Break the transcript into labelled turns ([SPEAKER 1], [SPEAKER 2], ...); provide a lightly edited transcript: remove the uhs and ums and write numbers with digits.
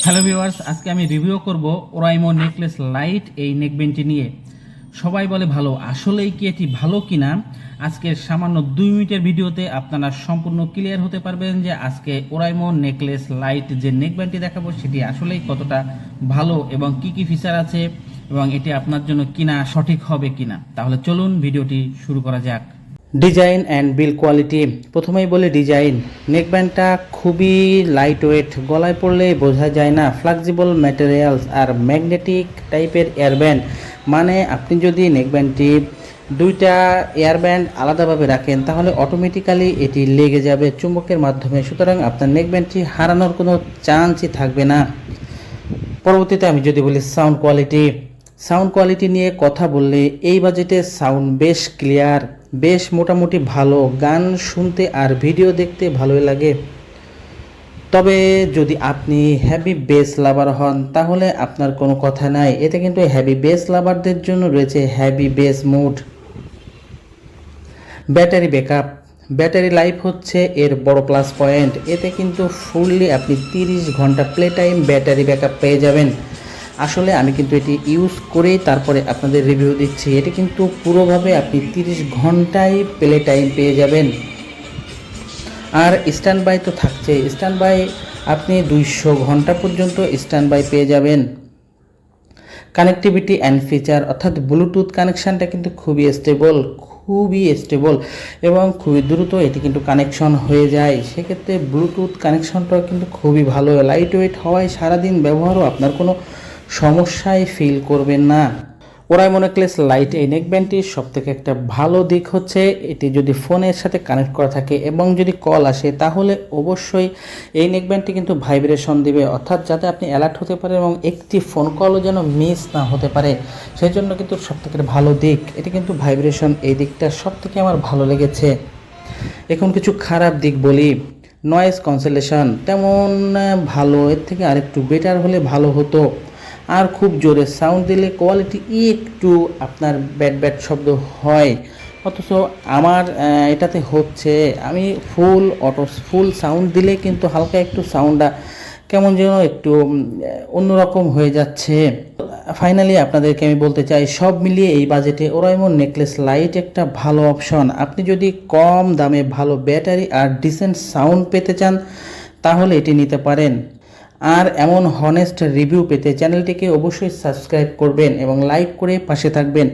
[SPEAKER 1] Hello viewers, আজকে আমি review করব ওরাইমো নেকলেস লাইট এই নেকবেন্ডটি নিয়ে। সবাই বলে ভালো, আসলেই কি এটি ভালো কিনা আজকের সামান্য 2 মিনিটের ভিডিওতে আপনারা সম্পূর্ণ ক্লিয়ার হতে পারবেন যে আজকে ওরাইমো নেকলেস লাইট যে নেকব্যান্ডটি দেখাবো সেটি আসলেই কতটা ভালো এবং কি কি ফিচার আছে এবং এটি আপনার জন্য কিনা সঠিক হবে কিনা। তাহলে চলুন ভিডিওটি শুরু করা যাক। Design and build quality. প্রথমেই বলি ডিজাইন। নেকব্যান্ডটা খুবই লাইট ওয়েট, গলায় পড়লে বোঝা যায় না। ফ্লেক্সিবল ম্যাটেরিয়ালস আর ম্যাগনেটিক টাইপের এয়ারব্যান্ড, মানে আপনি যদি নেকব্যান্ডটি দুইটা এয়ারব্যান্ড আলাদাভাবে রাখেন তাহলে অটোমেটিক্যালি এটি লেগে যাবে চুম্বকের মাধ্যমে, সুতরাং আপনার নেকব্যান্ডটি হারানোর কোনো চান্সই থাকবে না। পরবর্তীতে আমি যদি বলি সাউন্ড কোয়ালিটি। সাউন্ড কোয়ালিটি নিয়ে কথা বললে এই বাজেটে সাউন্ড বেশ ক্লিয়ার, বেশ মোটামুটি ভালো, গান শুনতে আর ভিডিও দেখতে ভালোই লাগে। তবে যদি আপনি হেভি বেস লাভার হন তাহলে আপনার কোনো কথা নাই, এতে কিন্তু হেভি বেস লাভারদের জন্য রয়েছে heavy base mode. Battery backup, battery life হচ্ছে এর বড় প্লাস পয়েন্ট। এতে কিন্তু ফুললি আপনি 30 ঘন্টা প্লে টাইম ব্যাটারি ব্যাকআপ পেয়ে যাবেন। আসলে আমি কিন্তু এটি ইউজ করেই তারপরে আপনাদের রিভিউ দিচ্ছি। এটি কিন্তু পুরোভাবে আপনি 30 ঘন্টায় প্লে টাইম পেয়ে যাবেন। আর স্ট্যান্ড বাই তো থাকছে, স্ট্যান্ড বাই আপনি 200 ঘন্টা পর্যন্ত স্ট্যান্ড বাই পেয়ে যাবেন। কানেক্টিভিটি অ্যান্ড ফিচার, অর্থাৎ ব্লুটুথ কানেকশানটা কিন্তু খুবই স্টেবল এবং খুবই দ্রুত এটি কিন্তু কানেকশন হয়ে যায়। সেক্ষেত্রে ব্লুটুথ কানেকশনটাও কিন্তু খুবই ভালো, লাইট ওয়েট হওয়ায় সারাদিন ব্যবহারও আপনার কোনো সমস্যায় ফিল করবেন না। ওরাইমো নেকলেস লাইট এই নেকব্যান্ডটির সবথেকে একটা ভালো দিক হচ্ছে এটি যদি ফোনের সাথে কানেক্ট করা থাকে এবং যদি কল আসে তাহলে অবশ্যই এই নেকব্যান্ডটি কিন্তু ভাইব্রেশন দিবে, অর্থাৎ যাতে আপনি অ্যালার্ট হতে পারেন এবং একটি ফোন কলও যেন মিস না হতে পারে। সেই জন্য কিন্তু সবথেকে ভালো দিক এটি কিন্তু ভাইব্রেশন, এই দিকটা সবথেকে আমার ভালো লেগেছে। এখন কিছু খারাপ দিক বলি। নয়েজ ক্যান্সেলেশন তেমন ভালো, এর থেকে আরেকটু বেটার হলে ভালো হতো। আর খুব জোরে সাউন্ড দিলে কোয়ালিটি একটু আপনার ব্যাড শব্দ হয়, অথচ আমার এটাতে হচ্ছে আমি ফুল সাউন্ড দিলে কিন্তু হালকা একটু সাউন্ডটা কেমন যেন একটু অন্যরকম হয়ে যাচ্ছে। ফাইনালি আপনাদেরকে আমি বলতে চাই, সব মিলিয়ে এই বাজেটে ওরাইমো নেকলেস লাইট একটা ভালো অপশন। আপনি যদি কম দামে ভালো ব্যাটারি আর ডিসেন্ট সাউন্ড পেতে চান তাহলে এটি নিতে পারেন। আর এমন হনেস্ট রিভিউ পেতে চ্যানেলটিকে অবশ্যই সাবস্ক্রাইব করবেন এবং লাইক করে পাশে থাকবেন।